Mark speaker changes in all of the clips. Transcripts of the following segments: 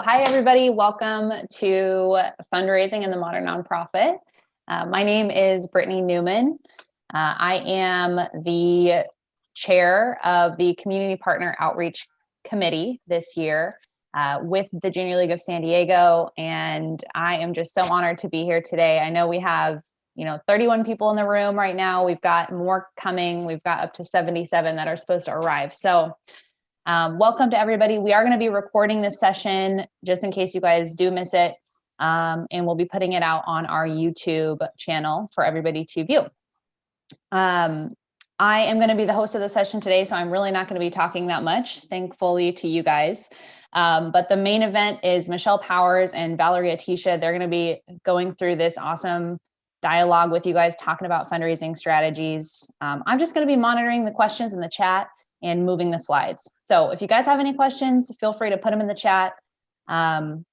Speaker 1: Hi, everybody. Welcome to Fundraising in the Modern Nonprofit. My name is Brittany Newman. I am the chair of the Community Partner Outreach Committee this year with the Junior League of San Diego, and I am just so honored to be here today. I know we have 31 people in the room right now. We've got more coming. We've got up to 77 that are supposed to arrive. So welcome to everybody. We are going to be recording this session just in case you guys do miss it. And we'll be putting it out on our YouTube channel for everybody to view. I am going to be the host of the session today, so I'm really not going to be talking that much, thankfully to you guys. But the main event is Michelle Powers and Valerie Attisha. They're going to be going through this awesome dialogue with you guys, talking about fundraising strategies. I'm just going to be monitoring the questions in the chat and moving the slides. So if you guys have any questions, feel free to put them in the chat and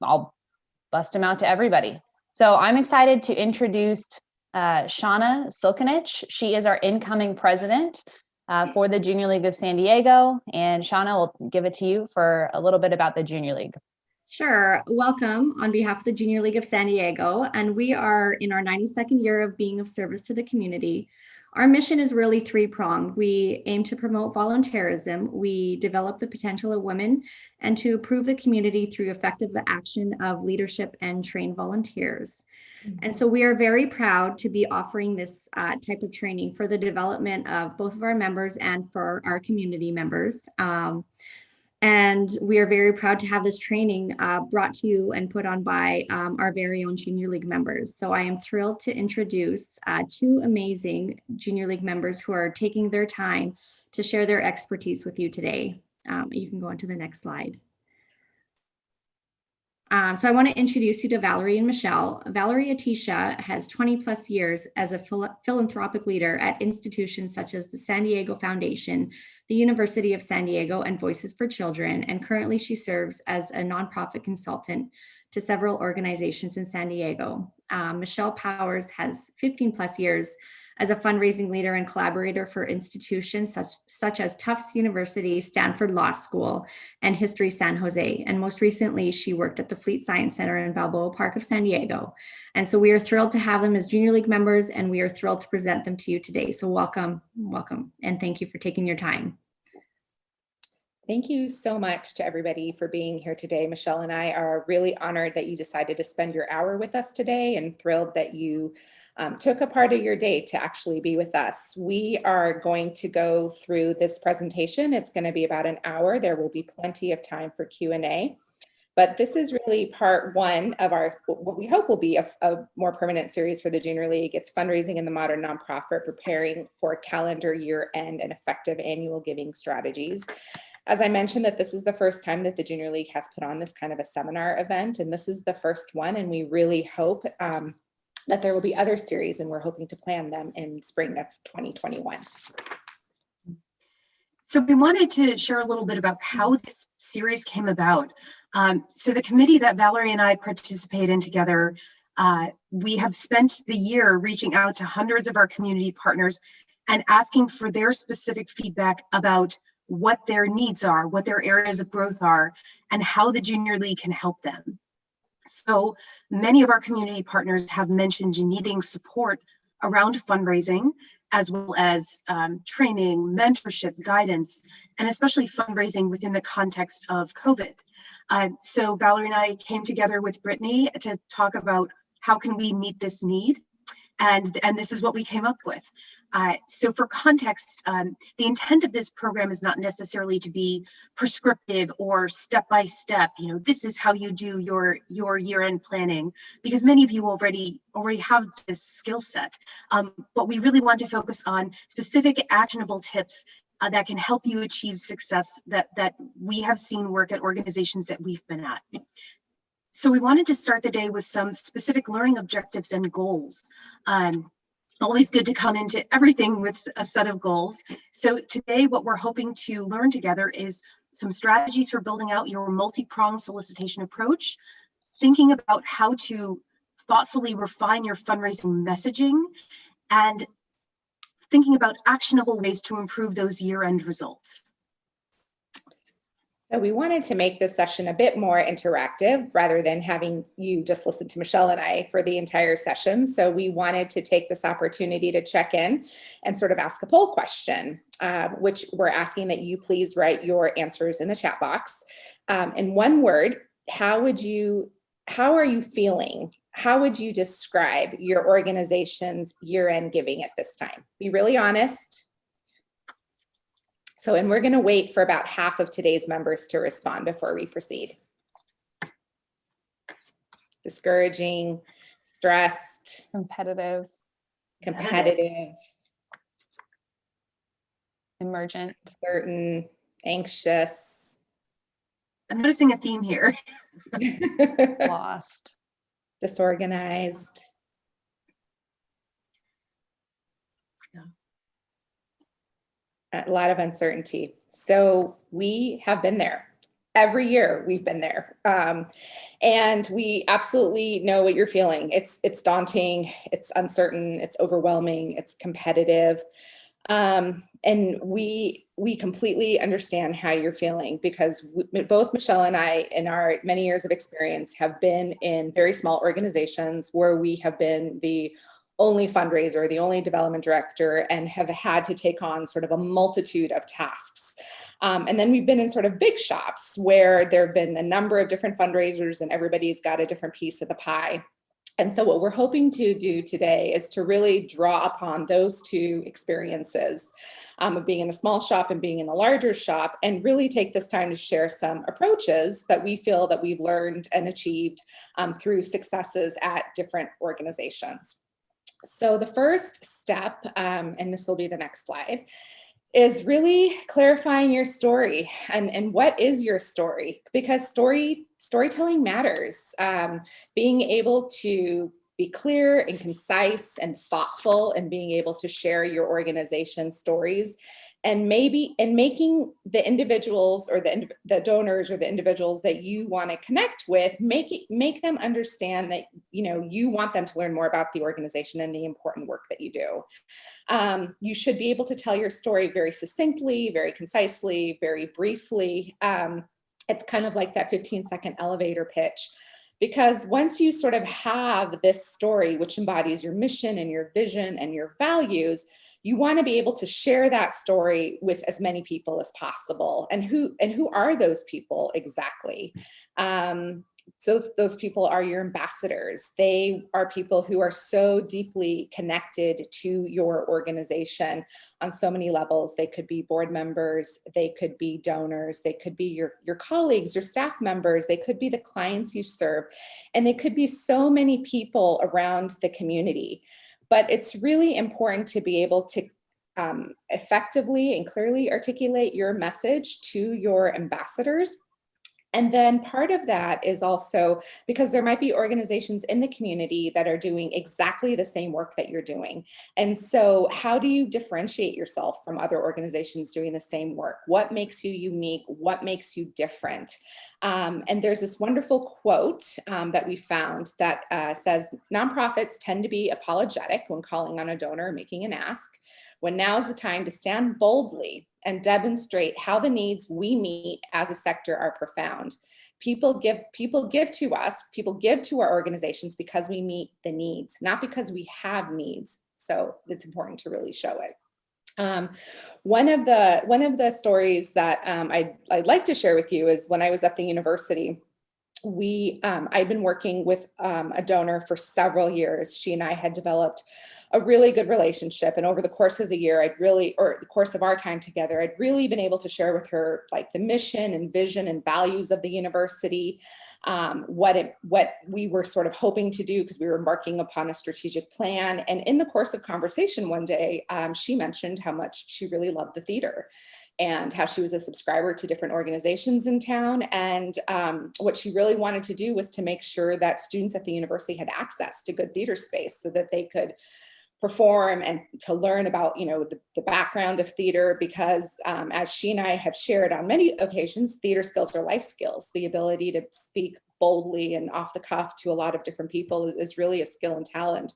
Speaker 1: I'll bust them out to everybody. So I'm excited to introduce Shauna Silkinich. She is our incoming president for the Junior League of San Diego. And Shauna, will give it to you for a little bit about the Junior League.
Speaker 2: Sure. Welcome on behalf of the Junior League of San Diego. And we are in our 92nd year of being of service to the community. Our mission is really three-pronged. We aim to promote volunteerism, we develop the potential of women, and to improve the community through effective action of leadership and trained volunteers. And so we are very proud to be offering this type of training for the development of both of our members and for our community members. And we are very proud to have this training brought to you and put on by our very own Junior League members. So I am thrilled to introduce two amazing Junior League members who are taking their time to share their expertise with you today. You can go on to the next slide. So I want to introduce you to Valerie and Michelle. Valerie Attisha has 20 plus years as a philanthropic leader at institutions such as the San Diego Foundation, the University of San Diego, and Voices for Children. And currently she serves as a nonprofit consultant to several organizations in San Diego. Michelle Powers has 15 plus years as a fundraising leader and collaborator for institutions such as Tufts University, Stanford Law School, and History San Jose. And most recently, she worked at the Fleet Science Center in Balboa Park of San Diego. And so we are thrilled to have them as Junior League members, and we are thrilled to present them to you today. So welcome, and thank you for taking your time.
Speaker 3: Thank you so much to everybody for being here today. Michelle and I are really honored that you decided to spend your hour with us today, and thrilled that you took a part of your day to actually be with us. We are going to go through this presentation. It's going to be about an hour. There will be plenty of time for Q&A. But this is really part one of our, what we hope will be a more permanent series for the Junior League. It's Fundraising in the Modern Nonprofit, preparing for calendar year end and effective annual giving strategies. As I mentioned, that this is the first time that the Junior League has put on this kind of a seminar event, and this is the first one, and we really hope that there will be other series, and we're hoping to plan them in spring of 2021.
Speaker 4: So we wanted to share a little bit about how this series came about. So the committee that Valerie and I participate in together, we have spent the year reaching out to hundreds of our community partners and asking for their specific feedback about what their needs are, what their areas of growth are, and how the Junior League can help them. So many of our community partners have mentioned needing support around fundraising, as well as training, mentorship, guidance, and especially fundraising within the context of COVID. So Valerie and I came together with Brittany to talk about how can we meet this need, and this is what we came up with. So for context, the intent of this program is not necessarily to be prescriptive or step-by-step, this is how you do your year-end planning, because many of you already have this skill set. But we really want to focus on specific actionable tips that can help you achieve success that we have seen work at organizations that we've been at. So we wanted to start the day with some specific learning objectives and goals. Always good to come into everything with a set of goals. So today, what we're hoping to learn together is some strategies for building out your multi-pronged solicitation approach, thinking about how to thoughtfully refine your fundraising messaging, and thinking about actionable ways to improve those year-end results.
Speaker 3: So we wanted to make this session a bit more interactive rather than having you just listen to Michelle and I for the entire session. So we wanted to take this opportunity to check in and sort of ask a poll question, which we're asking that you please write your answers in the chat box. In one word, how are you feeling? How would you describe your organization's year-end giving at this time? Be really honest. So, and we're going to wait for about half of today's members to respond before we proceed. Discouraging, stressed,
Speaker 1: Competitive, emergent,
Speaker 3: certain, anxious.
Speaker 4: I'm noticing a theme here.
Speaker 1: lost.
Speaker 3: Disorganized. A lot of uncertainty. So we have been there. Every year we've been there. And we absolutely know what you're feeling. It's daunting, it's uncertain, it's overwhelming, it's competitive. And we completely understand how you're feeling, because both Michelle and I, in our many years of experience, have been in very small organizations where we have been the only fundraiser, the only development director, and have had to take on sort of a multitude of tasks. And then we've been in sort of big shops where there have been a number of different fundraisers and everybody's got a different piece of the pie. And so what we're hoping to do today is to really draw upon those two experiences of being in a small shop and being in a larger shop, and really take this time to share some approaches that we feel that we've learned and achieved through successes at different organizations. So the first step, and this will be the next slide, is really clarifying your story and what is your story, because storytelling matters. Being able to be clear and concise and thoughtful, and being able to share your organization's stories, and making the individuals or the donors or the individuals that you want to connect with, make them understand that you want them to learn more about the organization and the important work that you do. You should be able to tell your story very succinctly, very concisely, very briefly. It's kind of like that 15-second elevator pitch. Because once you sort of have this story, which embodies your mission and your vision and your values, you want to be able to share that story with as many people as possible. And who are those people exactly? So those people are your ambassadors. They are people who are so deeply connected to your organization on so many levels. They could be board members, they could be donors, they could be your colleagues, your staff members, they could be the clients you serve, and they could be so many people around the community. But it's really important to be able to effectively and clearly articulate your message to your ambassadors. And then part of that is also because there might be organizations in the community that are doing exactly the same work that you're doing. And so how do you differentiate yourself from other organizations doing the same work? What makes you unique? What makes you different? And there's this wonderful quote that we found that says, nonprofits tend to be apologetic when calling on a donor or making an ask, when now is the time to stand boldly and demonstrate how the needs we meet as a sector are profound. People give to us, people give to our organizations because we meet the needs, not because we have needs. So it's important to really show it. One of the stories that I'd like to share with you is when I was at the university. I'd been working with a donor for several years. She and I had developed a really good relationship, and over the course of the year, the course of our time together, I'd really been able to share with her like the mission and vision and values of the university, what we were sort of hoping to do, because we were embarking upon a strategic plan. And in the course of conversation one day, she mentioned how much she really loved the theater, and how she was a subscriber to different organizations in town. And what she really wanted to do was to make sure that students at the university had access to good theater space so that they could perform and to learn about, the background of theater, because as she and I have shared on many occasions, theater skills are life skills. The ability to speak boldly and off the cuff to a lot of different people is really a skill and talent.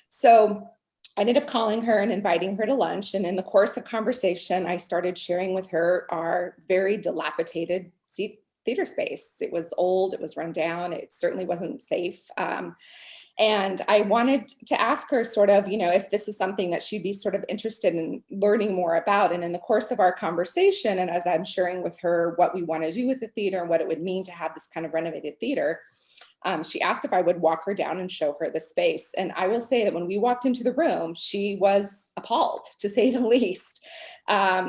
Speaker 3: So I ended up calling her and inviting her to lunch. And in the course of conversation, I started sharing with her our very dilapidated theater space. It was old, it was run down, it certainly wasn't safe. And I wanted to ask her sort of, if this is something that she'd be sort of interested in learning more about. And in the course of our conversation, and as I'm sharing with her what we want to do with the theater and what it would mean to have this kind of renovated theater, she asked if I would walk her down and show her the space. And I will say that when we walked into the room, she was appalled, to say the least.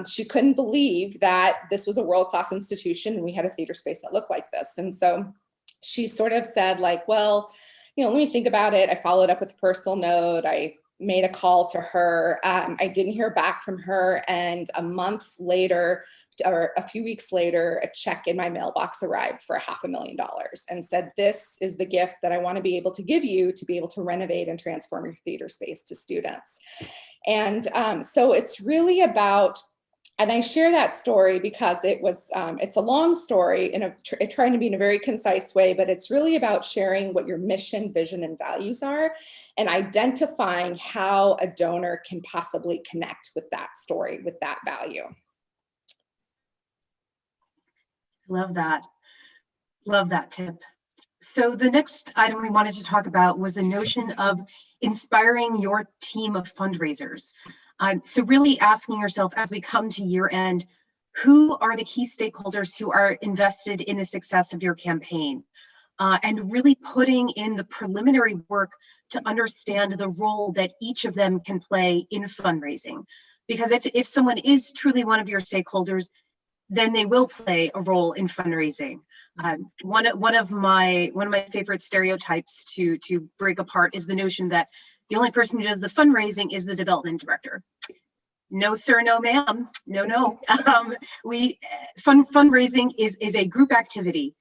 Speaker 3: She couldn't believe that this was a world-class institution and we had a theater space that looked like this. And so she sort of said, like, well, let me think about it. I followed up with a personal note. I made a call to her. I didn't hear back from her. And a month later, or a few weeks later, a check in my mailbox arrived for $500,000 and said, this is the gift that I want to be able to give you to be able to renovate and transform your theater space to students. And so it's really about, and I share that story because it's a long story, trying to be in a very concise way, but it's really about sharing what your mission, vision, and values are, and identifying how a donor can possibly connect with that story, with that value.
Speaker 4: Love that. Love that tip. So the next item we wanted to talk about was the notion of inspiring your team of fundraisers. So really asking yourself, as we come to year end, who are the key stakeholders who are invested in the success of your campaign? And really putting in the preliminary work to understand the role that each of them can play in fundraising. Because if someone is truly one of your stakeholders, then they will play a role in fundraising. One of my favorite stereotypes to break apart is the notion that the only person who does the fundraising is the development director. No, sir, no, ma'am, no. Fundraising is a group activity.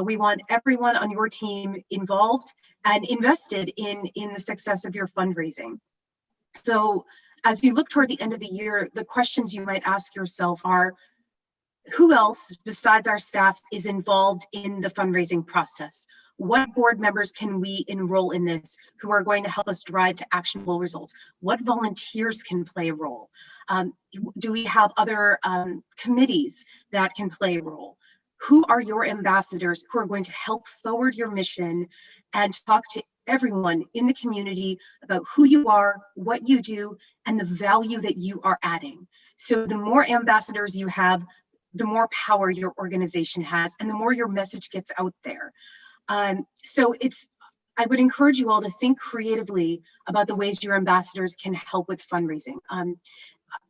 Speaker 4: We want everyone on your team involved and invested in the success of your fundraising. So as you look toward the end of the year, the questions you might ask yourself are, who else besides our staff is involved in the fundraising process? What board members can we enroll in this who are going to help us drive to actionable results? What volunteers can play a role? Do we have other committees that can play a role? Who are your ambassadors who are going to help forward your mission and talk to everyone in the community about who you are, what you do, and the value that you are adding? So the more ambassadors you have, the more power your organization has and the more your message gets out there. So I would encourage you all to think creatively about the ways your ambassadors can help with fundraising.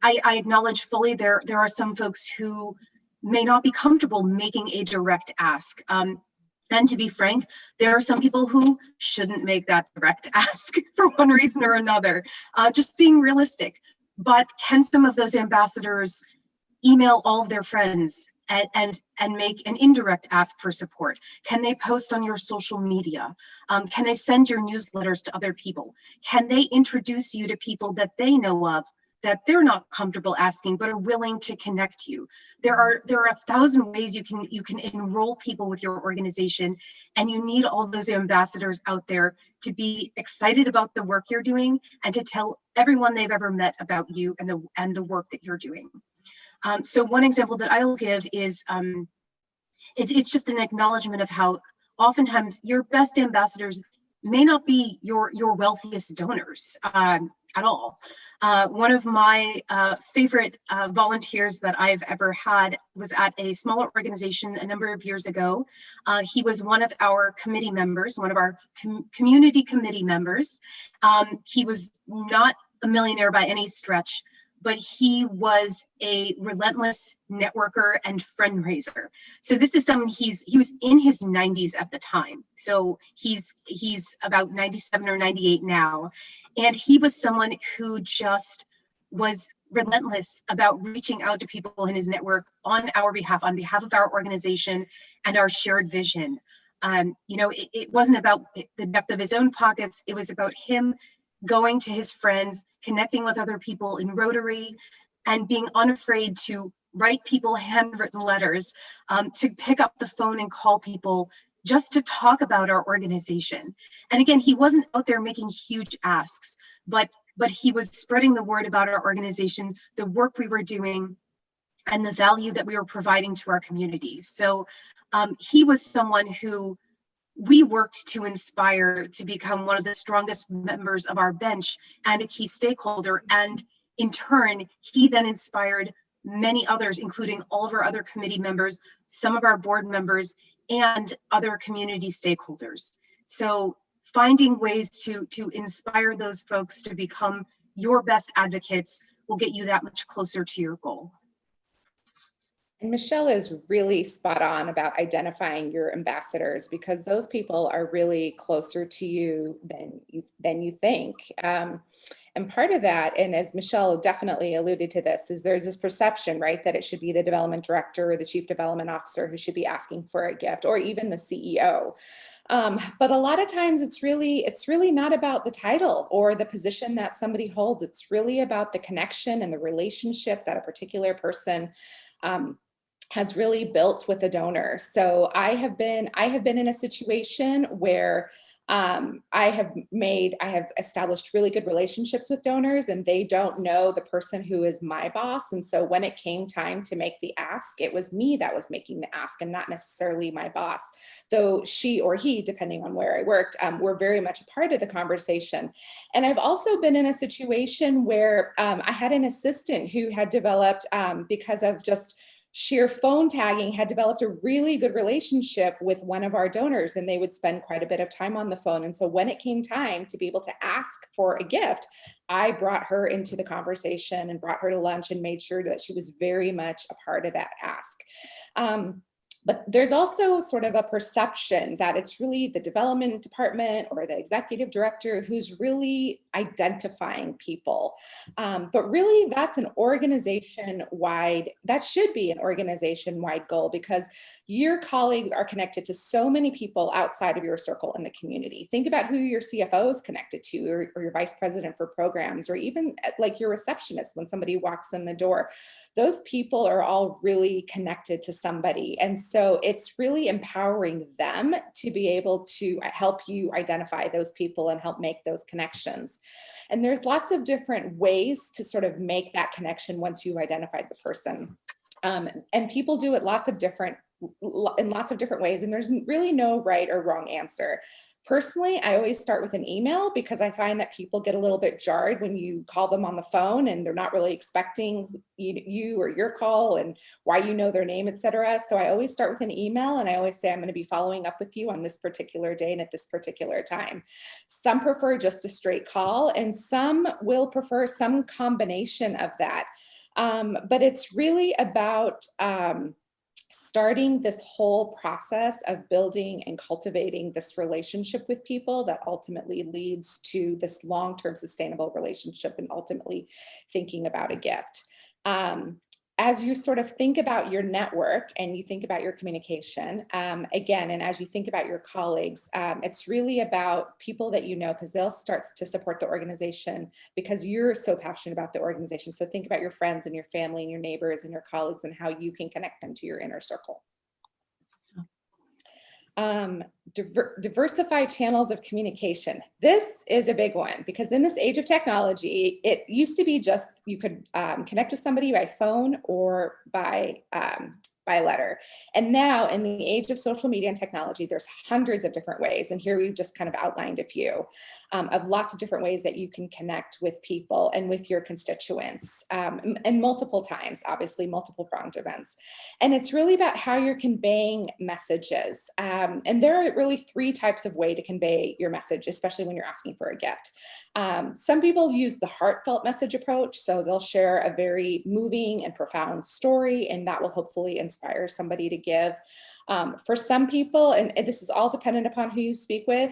Speaker 4: I acknowledge fully there are some folks who may not be comfortable making a direct ask. And to be frank, there are some people who shouldn't make that direct ask for one reason or another, just being realistic. But can some of those ambassadors email all of their friends and make an indirect ask for support? Can they post on your social media? Can they send your newsletters to other people? Can they introduce you to people that they know of that they're not comfortable asking but are willing to connect you? There are 1,000 ways you can enroll people with your organization, and you need all those ambassadors out there to be excited about the work you're doing and to tell everyone they've ever met about you and the work that you're doing. So one example that I'll give is it's just an acknowledgement of how oftentimes your best ambassadors may not be your wealthiest donors at all. One of my favorite volunteers that I've ever had was at a smaller organization a number of years ago. He was one of our committee members, one of our community committee members. He was not a millionaire by any stretch, but he was a relentless networker and friend raiser. So this is someone, he was in his 90s at the time. So he's about 97 or 98 now. And he was someone who just was relentless about reaching out to people in his network on our behalf, on behalf of our organization and our shared vision. It wasn't about the depth of his own pockets. It was about him going to his friends, connecting with other people in Rotary, and being unafraid to write people handwritten letters, to pick up the phone and call people just to talk about our organization. And again, he wasn't out there making huge asks, but he was spreading the word about our organization, the work we were doing, and the value that we were providing to our community. So he was someone who we worked to inspire to become one of the strongest members of our bench and a key stakeholder. And in turn, he then inspired many others, including all of our other committee members, some of our board members, and other community stakeholders. So finding ways to inspire those folks to become your best advocates will get you that much closer to your goal.
Speaker 3: And Michelle is really spot on about identifying your ambassadors, because those people are really closer to you than you think. And part of that, and as Michelle definitely alluded to this, is there's this perception, right, that it should be the development director or the chief development officer who should be asking for a gift, or even the CEO. But a lot of times it's really not about the title or the position that somebody holds. It's really about the connection and the relationship that a particular person has really built with a donor. So I have been in a situation where I have established really good relationships with donors, and they don't know the person who is my boss. And so when it came time to make the ask, it was me that was making the ask and not necessarily my boss, though she or he, depending on where I worked, were very much a part of the conversation. And I've also been in a situation where I had an assistant who had developed, because of just sheer phone tagging, had developed a really good relationship with one of our donors, and they would spend quite a bit of time on the phone. And so when it came time to be able to ask for a gift, I brought her into the conversation and brought her to lunch and made sure that she was very much a part of that ask. But there's also sort of a perception that it's really the development department or the executive director who's really identifying people. But really that's an organization-wide, that should be an organization-wide goal, because your colleagues are connected to so many people outside of your circle in the community. Think about who your CFO is connected to, or your vice president for programs, or even like your receptionist when somebody walks in the door. Those people are all really connected to somebody. And so it's really empowering them to be able to help you identify those people and help make those connections. And there's lots of different ways to sort of make that connection once you've identified the person. And people do it in lots of different ways, and there's really no right or wrong answer. Personally, I always start with an email, because I find that people get a little bit jarred when you call them on the phone and they're not really expecting you or your call and why you know their name, etc. So I always start with an email, and I always say, I'm going to be following up with you on this particular day and at this particular time. Some prefer just a straight call, and some will prefer some combination of that. But it's really about starting this whole process of building and cultivating this relationship with people that ultimately leads to this long-term sustainable relationship, and ultimately thinking about a gift. As you sort of think about your network and you think about your communication, again, and as you think about your colleagues, it's really about people that you know, because they'll start to support the organization because you're so passionate about the organization. So think about your friends and your family and your neighbors and your colleagues and how you can connect them to your inner circle. Diversify channels of communication. This is a big one, because in this age of technology, it used to be just you could connect with somebody by phone or by letter. And now in the age of social media and technology, there's hundreds of different ways. And here we've just kind of outlined a few of lots of different ways that you can connect with people and with your constituents, and multiple times, obviously multiple pronged events. And it's really about how you're conveying messages. And there are really three types of way to convey your message, especially when you're asking for a gift. Some people use the heartfelt message approach. So they'll share a very moving and profound story, and that will hopefully inspire somebody to give. For some people, and this is all dependent upon who you speak with,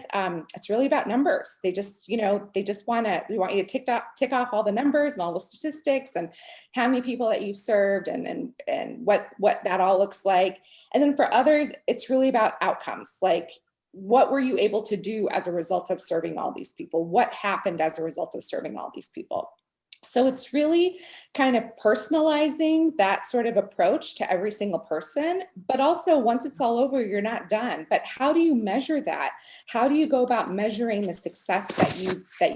Speaker 3: it's really about numbers. They just, they want you to tick off all the numbers and all the statistics and how many people that you've served and what that all looks like. And then for others, it's really about outcomes, like what were you able to do as a result of serving all these people? What happened as a result of serving all these people? So it's really kind of personalizing that sort of approach to every single person, but also once it's all over, you're not done. But how do you measure that? How do you go about measuring the success that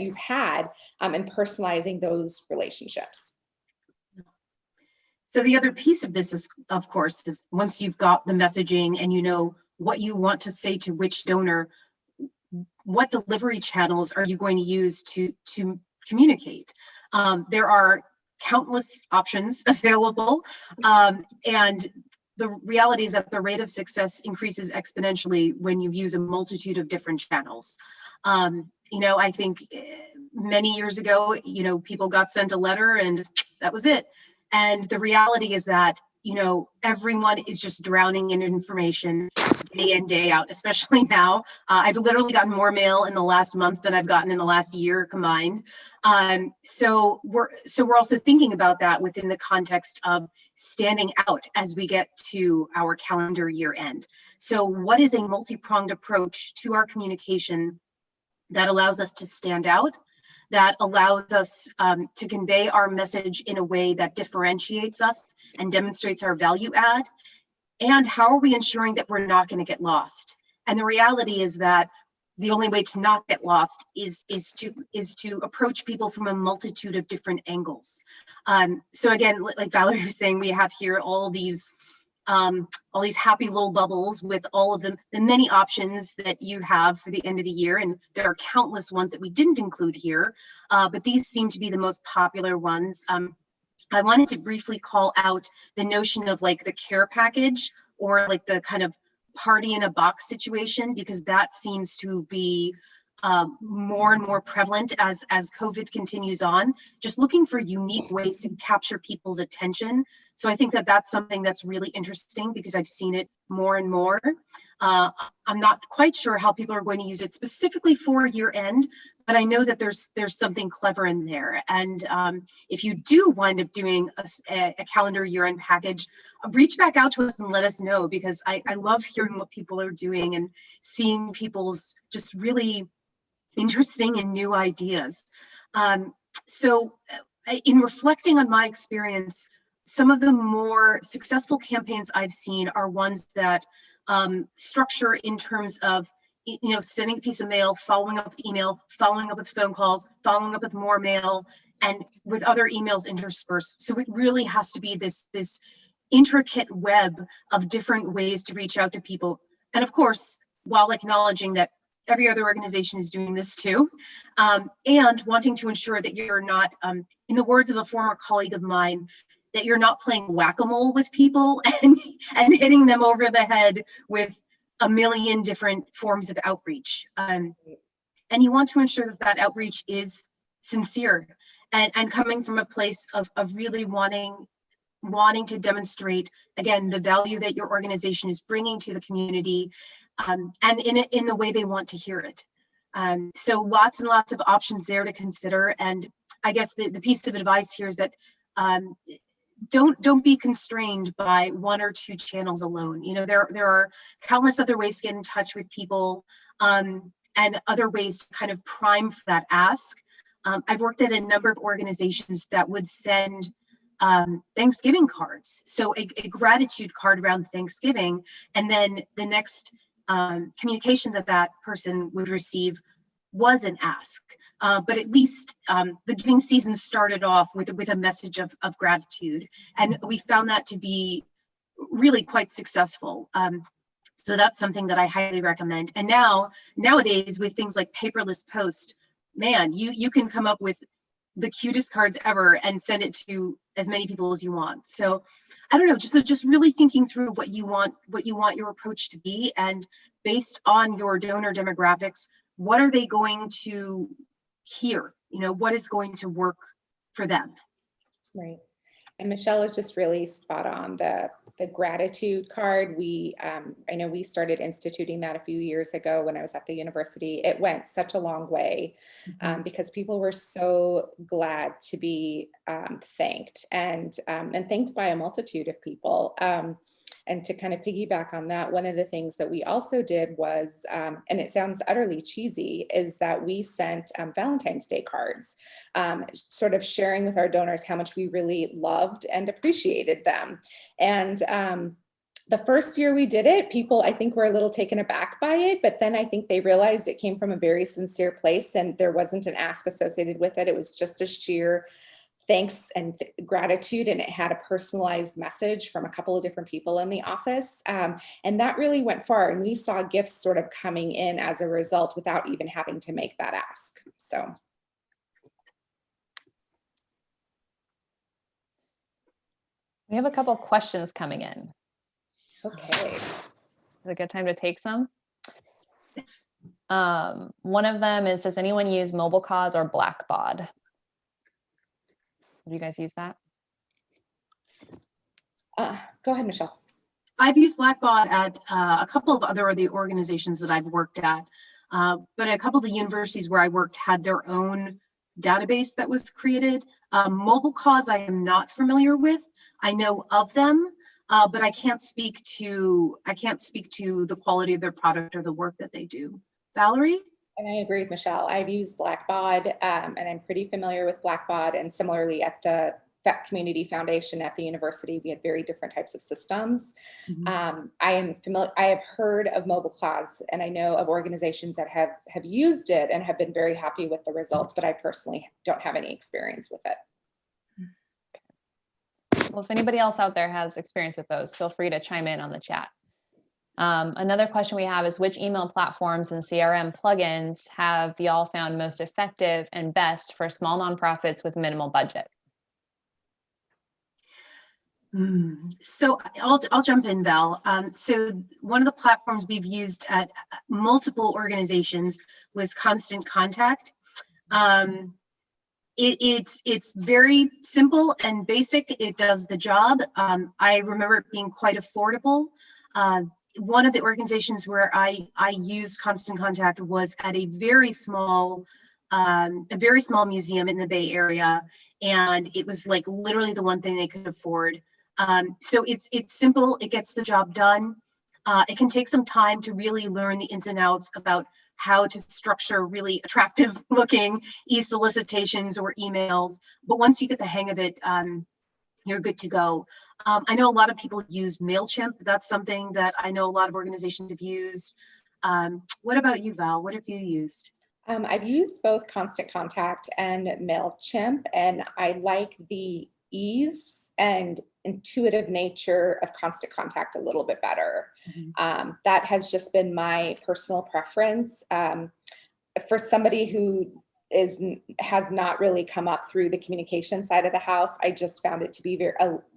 Speaker 3: you've had and personalizing those relationships?
Speaker 4: So the other piece of this is, of course, is once you've got the messaging and you know what you want to say to which donor, what delivery channels are you going to use to communicate? There are countless options available, and the reality is that the rate of success increases exponentially when you use a multitude of different channels. I think many years ago, people got sent a letter and that was it. And the reality is that, everyone is just drowning in information day in, day out, especially now. I've literally gotten more mail in the last month than I've gotten in the last year combined. So we're also thinking about that within the context of standing out as we get to our calendar year end. So what is a multi-pronged approach to our communication that allows us to stand out, that allows us to convey our message in a way that differentiates us and demonstrates our value add? And how are we ensuring that we're not going to get lost? And the reality is that the only way to not get lost is to approach people from a multitude of different angles. So again, like Valerie was saying, we have here all these happy little bubbles with all of the many options that you have for the end of the year. And there are countless ones that we didn't include here, but these seem to be the most popular ones. I wanted to briefly call out the notion of like the care package, or like the kind of party in a box situation, because that seems to be more and more prevalent as COVID continues on, just looking for unique ways to capture people's attention. So I think that that's something that's really interesting because I've seen it more and more. I'm not quite sure how people are going to use it specifically for year end, but I know that there's something clever in there. And if you do wind up doing a calendar year end package, reach back out to us and let us know, because I love hearing what people are doing and seeing people's just really interesting and new ideas. So in reflecting on my experience, some of the more successful campaigns I've seen are ones that structure in terms of, sending a piece of mail, following up with email, following up with phone calls, following up with more mail, and with other emails interspersed. So it really has to be this intricate web of different ways to reach out to people. And of course, while acknowledging that every other organization is doing this too, and wanting to ensure that you're not, in the words of a former colleague of mine, that you're not playing whack-a-mole with people and hitting them over the head with a million different forms of outreach. And you want to ensure that that outreach is sincere and coming from a place of really wanting to demonstrate, again, the value that your organization is bringing to the community, and in the way they want to hear it. So lots and lots of options there to consider. And I guess the piece of advice here is that don't be constrained by one or two channels alone. There are countless other ways to get in touch with people, and other ways to kind of prime for that ask. I've worked at a number of organizations that would send Thanksgiving cards. So a gratitude card around Thanksgiving, and then the next communication that person would receive was an ask. But at least the giving season started off with a message of gratitude. And we found that to be really quite successful. So that's something that I highly recommend. And nowadays with things like paperless post, man, you can come up with the cutest cards ever and send it to as many people as you want. So I don't know, just really thinking through what you want your approach to be, and based on your donor demographics, what are they going to hear? What is going to work for them?
Speaker 3: Right. And Michelle is just really spot on. The gratitude card, I know we started instituting that a few years ago when I was at the university. It went such a long way, because people were so glad to be thanked and thanked by a multitude of people. And to kind of piggyback on that, one of the things that we also did was, and it sounds utterly cheesy, is that we sent Valentine's Day cards, sort of sharing with our donors how much we really loved and appreciated them. And the first year we did it, people, I think, were a little taken aback by it, but then I think they realized it came from a very sincere place and there wasn't an ask associated with it. It was just a sheer thanks and gratitude, and it had a personalized message from a couple of different people in the office. And that really went far, and we saw gifts sort of coming in as a result without even having to make that ask. So.
Speaker 1: We have a couple questions coming in.
Speaker 3: Okay.
Speaker 1: Is it a good time to take some?
Speaker 4: Yes.
Speaker 1: One of them is, does anyone use MobileCause or Blackbaud? Have you guys used that?
Speaker 3: Go ahead, Michelle.
Speaker 4: I've used Blackbaud at a couple of other the organizations that I've worked at, but a couple of the universities where I worked had their own database that was created. MobileCause I am not familiar with. I know of them, but I can't speak to the quality of their product or the work that they do. Valerie?
Speaker 3: And I agree with Michelle. I've used Blackbaud, and I'm pretty familiar with Blackbaud. And similarly, at the Community Foundation at the university, we had very different types of systems.
Speaker 4: Mm-hmm.
Speaker 3: I am familiar. I have heard of MobileCause, and I know of organizations that have used it and have been very happy with the results. But I personally don't have any experience with it.
Speaker 1: Well, if anybody else out there has experience with those, feel free to chime in on the chat. Another question we have is, which email platforms and CRM plugins have y'all found most effective and best for small nonprofits with minimal budget?
Speaker 4: So I'll jump in, Val. So one of the platforms we've used at multiple organizations was Constant Contact. It's very simple and basic. It does the job. I remember it being quite affordable. One of the organizations where I used Constant Contact was at a very small museum in the Bay Area, and it was like literally the one thing they could afford. So it's simple. It gets the job done. It can take some time to really learn the ins and outs about how to structure really attractive looking e-solicitations or emails. But once you get the hang of it, you're good to go. I know a lot of people use MailChimp. That's something that I know a lot of organizations have used. What about you, Val? What have you used?
Speaker 3: I've used both Constant Contact and MailChimp, and I like the ease and intuitive nature of Constant Contact a little bit better. Mm-hmm. That has just been my personal preference. For somebody who has not really come up through the communication side of the house, I just found it to be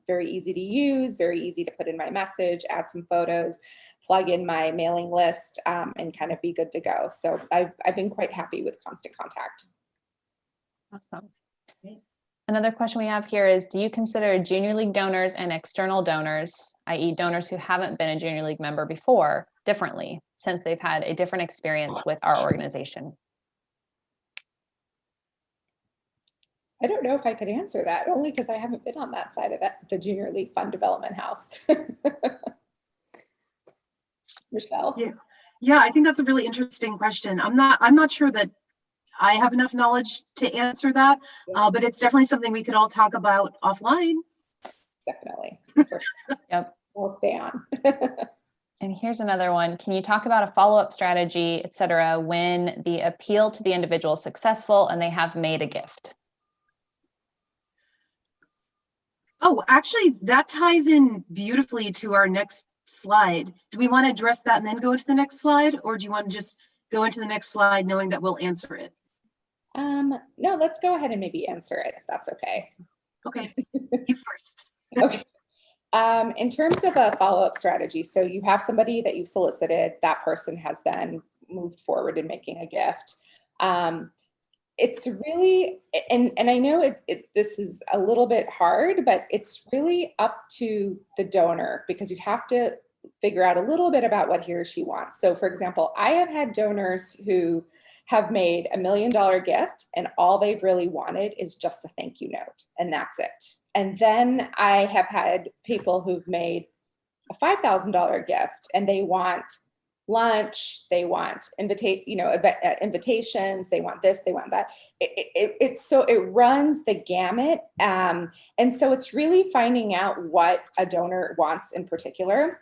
Speaker 3: very easy to use, very easy to put in my message, add some photos, plug in my mailing list, and kind of be good to go. So I've been quite happy with Constant Contact.
Speaker 1: Awesome. Okay. Another question we have here is, do you consider Junior League donors and external donors, i.e. donors who haven't been a Junior League member before, differently since they've had a different experience with our organization?
Speaker 3: I don't know if I could answer that, only because I haven't been on that side of the Junior League Fund Development House. Michelle?
Speaker 4: Yeah, I think that's a really interesting question. I'm not sure that I have enough knowledge to answer that, but it's definitely something we could all talk about offline.
Speaker 3: Definitely. For sure.
Speaker 1: Yep.
Speaker 3: We'll stay on.
Speaker 1: And here's another one. Can you talk about a follow-up strategy, et cetera, when the appeal to the individual is successful and they have made a gift?
Speaker 4: Oh, actually, that ties in beautifully to our next slide. Do we want to address that and then go into the next slide, or do you want to just go into the next slide knowing that we'll answer it?
Speaker 3: No, let's go ahead and maybe answer it, if that's okay.
Speaker 4: Okay, you first.
Speaker 3: Okay. In terms of a follow-up strategy, so you have somebody that you've solicited, that person has then moved forward in making a gift. It's really, and I know this is a little bit hard, but it's really up to the donor, because you have to figure out a little bit about what he or she wants. So for example, I have had donors who have made $1 million gift, and all they've really wanted is just a thank you note, and that's it. And then I have had people who've made a $5,000 gift, and they want lunch, they want invitations, they want this, they want that. It runs the gamut. And so it's really finding out what a donor wants in particular.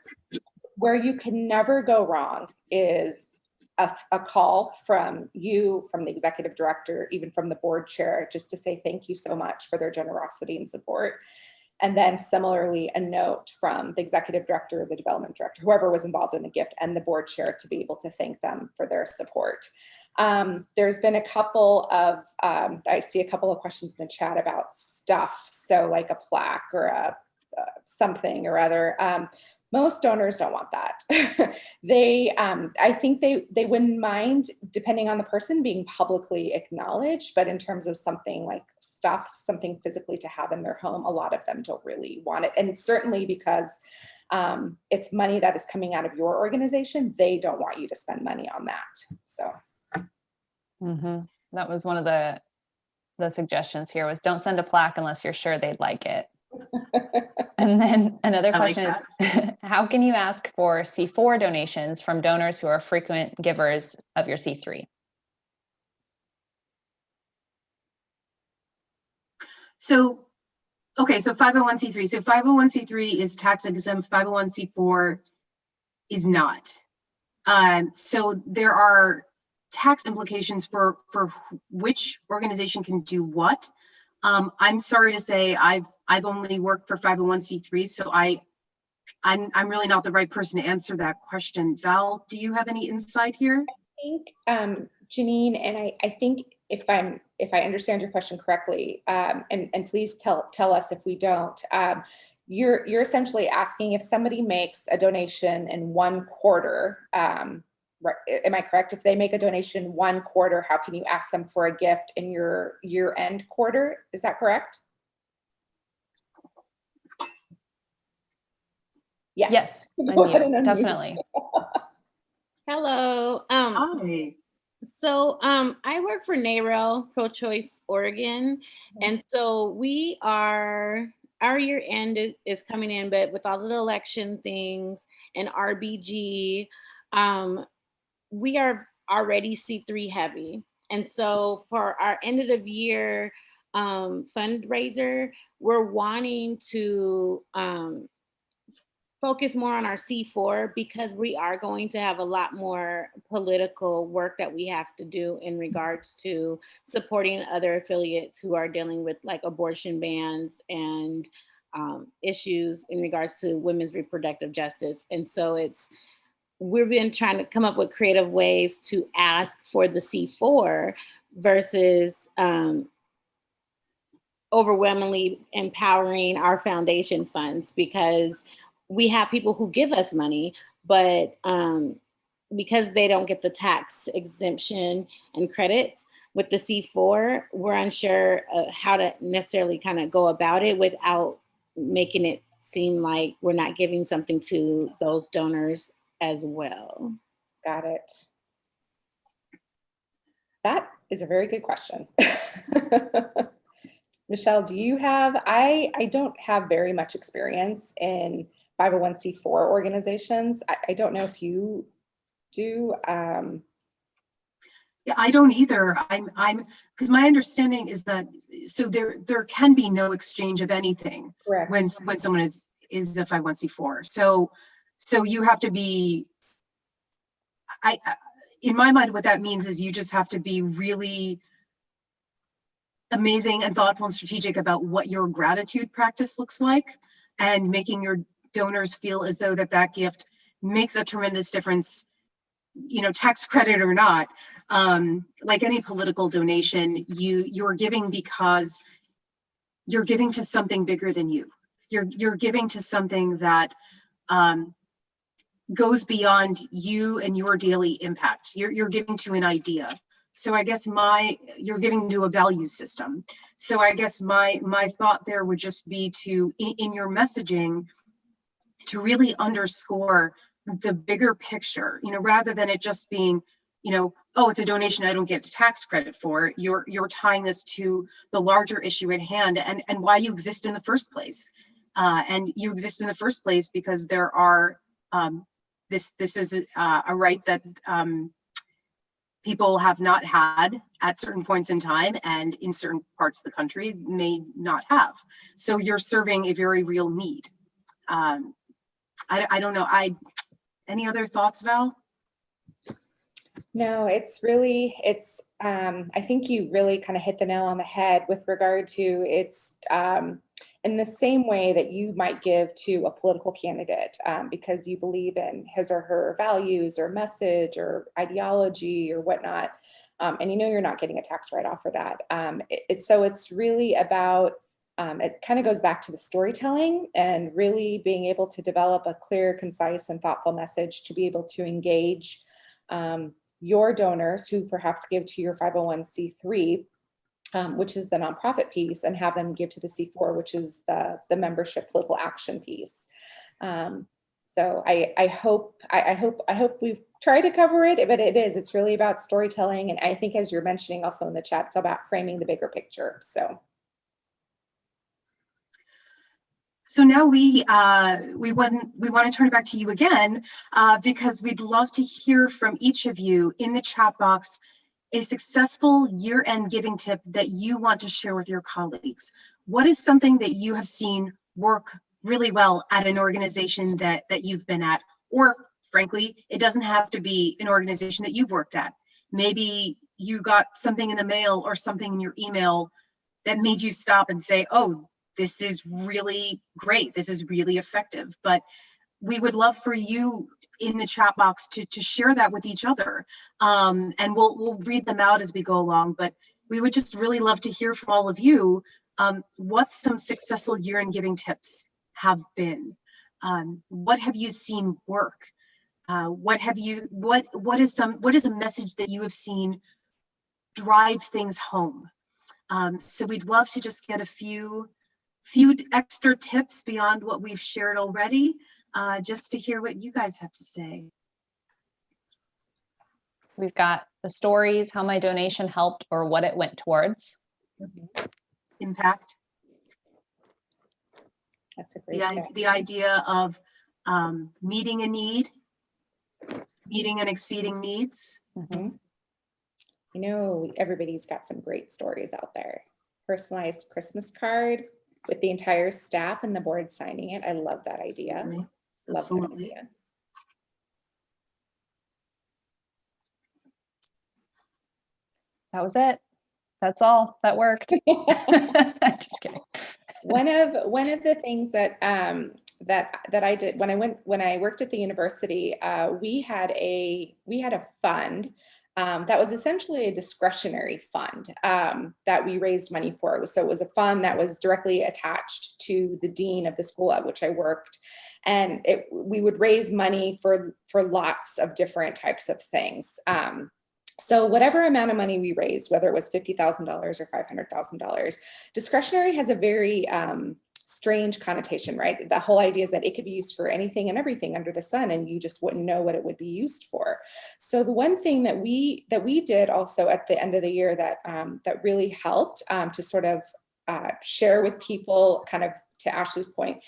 Speaker 3: Where you can never go wrong is a call from you, from the executive director, even from the board chair, just to say thank you so much for their generosity and support. And then similarly, a note from the executive director, the development director, whoever was involved in the gift, and the board chair to be able to thank them for their support. There's been a couple of, I see a couple of questions in the chat about stuff. So like a plaque or a something or other. Most donors don't want that. I think they wouldn't mind, depending on the person, being publicly acknowledged, but in terms of something like stuff, something physically to have in their home, a lot of them don't really want it. And certainly because it's money that is coming out of your organization, they don't want you to spend money on that. So.
Speaker 1: That was one of the suggestions here was don't send a plaque unless you're sure they'd like it. And then another question is, how can you ask for C4 donations from donors who are frequent givers of your C3?
Speaker 4: So, okay, so 501c3. So 501c3 is tax exempt, 501c4 is not. So there are tax implications for which organization can do what. I'm sorry to say I've only worked for 501c3, so I'm really not the right person to answer that question. Val, do you have any insight here?
Speaker 3: I think Janine, and I think if I understand your question correctly, and please tell us if we don't, you're essentially asking if somebody makes a donation in one quarter. Right, am I correct? If they make a donation one quarter, how can you ask them for a gift in your year-end quarter? Is that correct?
Speaker 1: Yes, definitely.
Speaker 5: Hello.
Speaker 4: Hi.
Speaker 5: So I work for NAREL, Pro-Choice Oregon, and so our year end is coming in, but with all of the election things and RBG, we are already C3 heavy. And so for our end of the year fundraiser, we're wanting to focus more on our C4 because we are going to have a lot more political work that we have to do in regards to supporting other affiliates who are dealing with like abortion bans and issues in regards to women's reproductive justice. And so we've been trying to come up with creative ways to ask for the C4 versus overwhelmingly empowering our foundation funds, because we have people who give us money, but because they don't get the tax exemption and credits with the C4, we're unsure how to necessarily kind of go about it without making it seem like we're not giving something to those donors as well.
Speaker 3: Got it. That is a very good question. Michelle, do you have, I don't have very much experience in 501c4 organizations. I don't know if you do.
Speaker 4: Yeah, I don't either. I'm because my understanding is that so there can be no exchange of anything.
Speaker 3: Correct.
Speaker 4: when someone is a 501c4. So you have to be. In my mind, what that means is you just have to be really amazing and thoughtful and strategic about what your gratitude practice looks like, and making your donors feel as though that gift makes a tremendous difference, tax credit or not. Like any political donation, you're giving because you're giving to something bigger than you. You're giving to something that goes beyond you and your daily impact. You're giving to an idea. So I guess you're giving to a value system. So I guess my thought there would just be to, in your messaging, to really underscore the bigger picture, rather than it just being, oh, it's a donation I don't get tax credit for. You're tying this to the larger issue at hand and why you exist in the first place. And you exist in the first place because there are, this is a right that people have not had at certain points in time, and in certain parts of the country may not have. So you're serving a very real need. I don't know. Any other thoughts, Val?
Speaker 3: No, I think you really kind of hit the nail on the head with regard to in the same way that you might give to a political candidate because you believe in his or her values or message or ideology or whatnot. And you know you're not getting a tax write-off for that. So it's really about, it kind of goes back to the storytelling and really being able to develop a clear, concise, and thoughtful message to be able to engage your donors who perhaps give to your 501c3, which is the nonprofit piece, and have them give to the C4, which is the membership political action piece. So I hope we've tried to cover it, but it's really about storytelling. And I think, as you're mentioning also in the chat, it's about framing the bigger picture.
Speaker 4: So now we want to turn it back to you again because we'd love to hear from each of you in the chat box a successful year-end giving tip that you want to share with your colleagues. What is something that you have seen work really well at an organization that you've been at? Or frankly, it doesn't have to be an organization that you've worked at. Maybe you got something in the mail or something in your email that made you stop and say, oh, this is really great. This is really effective. But we would love for you in the chat box to share that with each other. And we'll read them out as we go along. But we would just really love to hear from all of you what some successful year-end giving tips have been. What have you seen work? What is a message that you have seen drive things home? So we'd love to just get a few extra tips beyond what we've shared already, just to hear what you guys have to say.
Speaker 1: We've got the stories, how my donation helped or what it went towards.
Speaker 4: Impact.
Speaker 3: That's a great tip.
Speaker 4: The idea of meeting a need, meeting and exceeding needs.
Speaker 3: Mm-hmm. You know, everybody's got some great stories out there. Personalized Christmas card with the entire staff and the board signing it. I love that idea.
Speaker 4: Absolutely.
Speaker 3: Love
Speaker 4: Absolutely.
Speaker 3: that idea.
Speaker 1: That was it. That's all. That worked. Just kidding.
Speaker 3: One of the things that that I did when I worked at the university, we had a fund that was essentially a discretionary fund that we raised money for. So it was a fund that was directly attached to the dean of the school at which I worked, and we would raise money for lots of different types of things. So whatever amount of money we raised, whether it was $50,000 or $500,000, discretionary has a very strange connotation, right? The whole idea is that it could be used for anything and everything under the sun, and you just wouldn't know what it would be used for. So the one thing that we did also at the end of the year that really helped to sort of share with people, kind of to Ashley's point,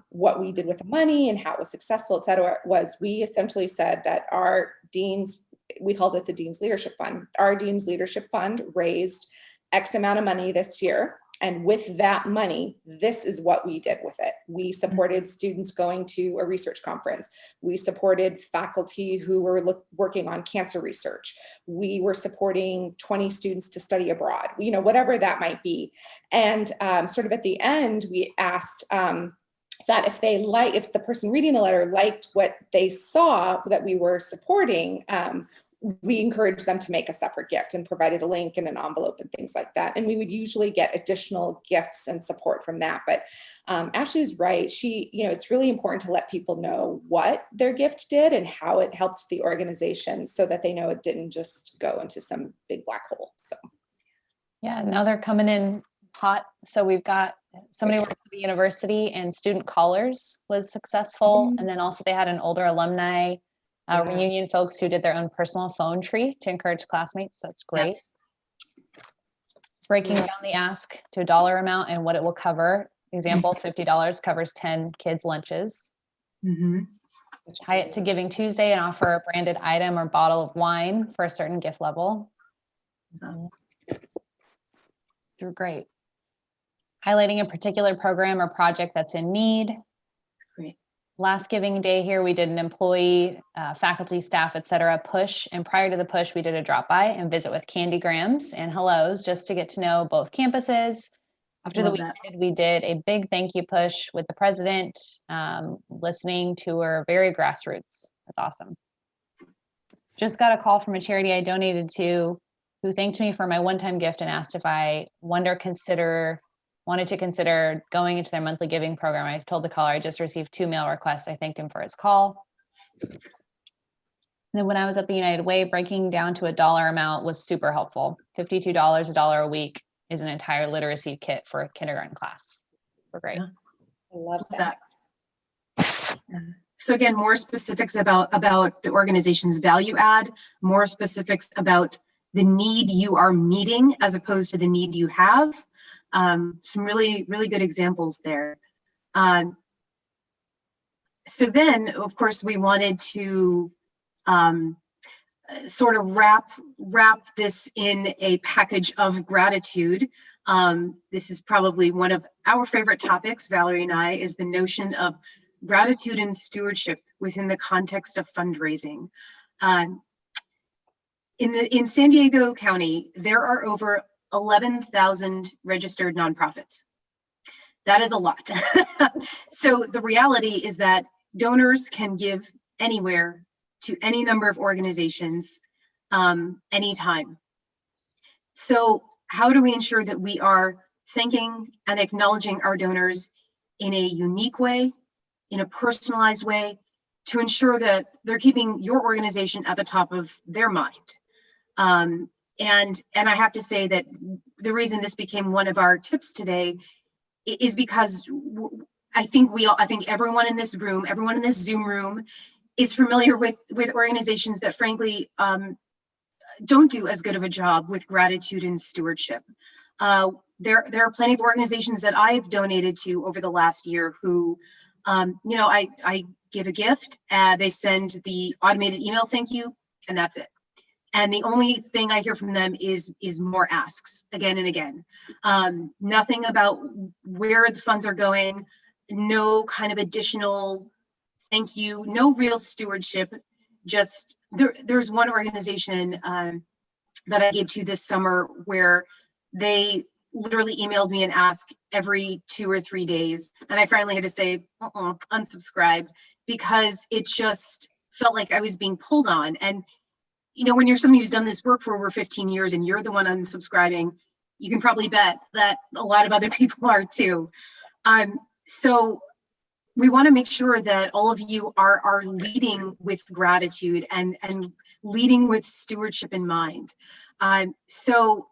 Speaker 3: what we did with the money and how it was successful, et cetera, was we essentially said that our deans, we called it the Dean's Leadership Fund. Our Dean's Leadership Fund raised X amount of money this year. And with that money, this is what we did with it. We supported students going to a research conference. We supported faculty who were working on cancer research. We were supporting 20 students to study abroad, you know, whatever that might be. And sort of at the end, we asked that if the person reading the letter liked what they saw that we were supporting, we encouraged them to make a separate gift and provided a link and an envelope and things like that. And we would usually get additional gifts and support from that. But Ashley's right. It's really important to let people know what their gift did and how it helped the organization so that they know it didn't just go into some big black hole. So.
Speaker 1: Yeah, now they're coming in hot. So we've got somebody works at the university, and Student Callers was successful. And then also they had an older alumni reunion, folks who did their own personal phone tree to encourage classmates. That's great.
Speaker 4: Yes.
Speaker 1: Breaking down the ask to a dollar amount and what it will cover. Example, $50 covers 10 kids' lunches.
Speaker 4: Mm-hmm.
Speaker 1: Tie it to Giving Tuesday and offer a branded item or bottle of wine for a certain gift level. They're great. Highlighting a particular program or project that's in need.
Speaker 4: Great.
Speaker 1: last giving day here, we did an employee, faculty, staff, et cetera, push. And prior to the push, we did a drop by and visit with candygrams and hellos just to get to know both campuses. After the
Speaker 4: Love
Speaker 1: week
Speaker 4: that.
Speaker 1: ended, we did a big thank you push with the president, listening to her very grassroots. That's awesome. Just got a call from a charity I donated to who thanked me for my one-time gift and asked if I wanted to consider going into their monthly giving program. I told the caller I just received 2 mail requests. I thanked him for his call. And then when I was at the United Way, breaking down to a dollar amount was super helpful. $52, $1 a week is an entire literacy kit for a kindergarten class. We're great.
Speaker 4: Yeah.
Speaker 3: I love
Speaker 4: That.
Speaker 3: that.
Speaker 4: So again, more specifics about the organization's value add, more specifics about the need you are meeting as opposed to the need you have. Some really, really good examples there. So then, of course, we wanted to sort of wrap this in a package of gratitude. This is probably one of our favorite topics, Valerie and I, is the notion of gratitude and stewardship within the context of fundraising. In San Diego County, there are over 11,000 registered nonprofits. That is a lot. So the reality is that donors can give anywhere to any number of organizations, anytime. So how do we ensure that we are thanking and acknowledging our donors in a unique way, in a personalized way, to ensure that they're keeping your organization at the top of their mind? And I have to say that the reason this became one of our tips today is because I think everyone in this room, everyone in this Zoom room is familiar with organizations that frankly don't do as good of a job with gratitude and stewardship. There are plenty of organizations that I've donated to over the last year who, I give a gift, they send the automated email thank you, and that's it. And the only thing I hear from them is more asks again and again. Nothing about where the funds are going, no kind of additional thank you, no real stewardship. Just there's one organization that I gave to this summer where they literally emailed me and asked every 2 or 3 days. And I finally had to say, unsubscribe, because it just felt like I was being pulled on. And when you're somebody who's done this work for over 15 years and you're the one unsubscribing, you can probably bet that a lot of other people are too. So we want to make sure that all of you are leading with gratitude and leading with stewardship in mind. So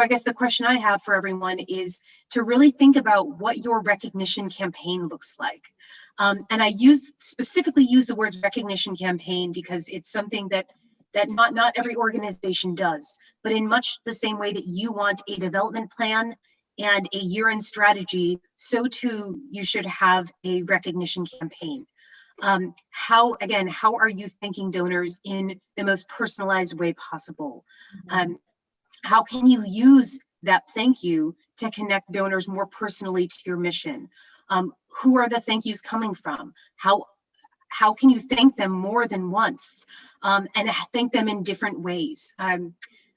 Speaker 4: I guess the question I have for everyone is to really think about what your recognition campaign looks like. And I specifically use the words recognition campaign because it's something that not every organization does, but in much the same way that you want a development plan and a year-end strategy, so too you should have a recognition campaign. How are you thanking donors in the most personalized way possible? How can you use that thank you to connect donors more personally to your mission? Who are the thank yous coming from? How can you thank them more than once, and thank them in different ways?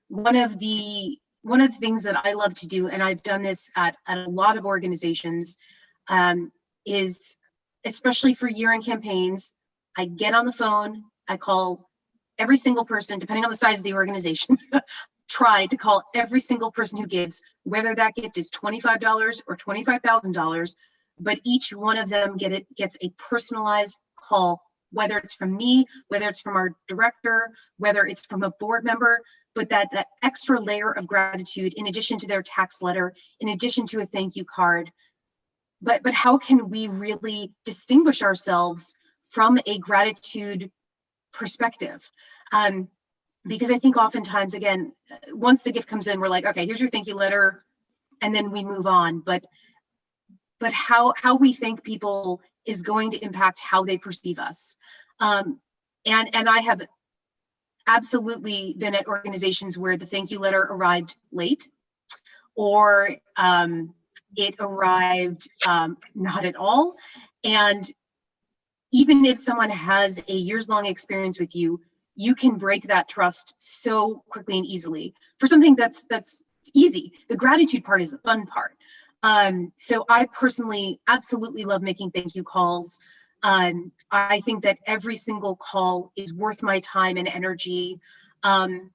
Speaker 4: One of the things that I love to do, and I've done this at a lot of organizations, is especially for year-end campaigns, I get on the phone, I call every single person, depending on the size of the organization, try to call every single person who gives, whether that gift is $25 or $25,000, but each one of them gets a personalized call, whether it's from me, whether it's from our director, whether it's from a board member, but that extra layer of gratitude in addition to their tax letter, in addition to a thank you card. But how can we really distinguish ourselves from a gratitude perspective? Because I think oftentimes, again, once the gift comes in, we're like, okay, here's your thank you letter, and then we move on. But how we thank people is going to impact how they perceive us. And I have absolutely been at organizations where the thank you letter arrived late, or it arrived not at all. And even if someone has a years-long experience with you, you can break that trust so quickly and easily for something that's easy. The gratitude part is the fun part. So I personally absolutely love making thank you calls. I think that every single call is worth my time and energy. And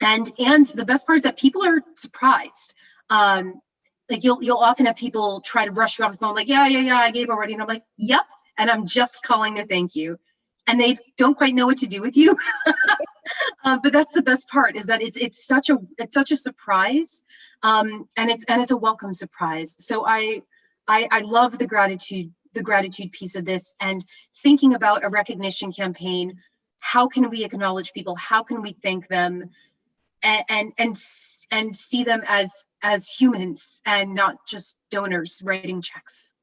Speaker 4: the best part is that people are surprised. Like you'll often have people try to rush you off the phone, like, yeah, I gave already. And I'm like, yep. And I'm just calling to thank you. And they don't quite know what to do with you. But that's the best part, is that it's such a surprise. And it's a welcome surprise. So I love the gratitude piece of this, and thinking about a recognition campaign. How can we acknowledge people? How can we thank them? And see them as humans and not just donors writing checks.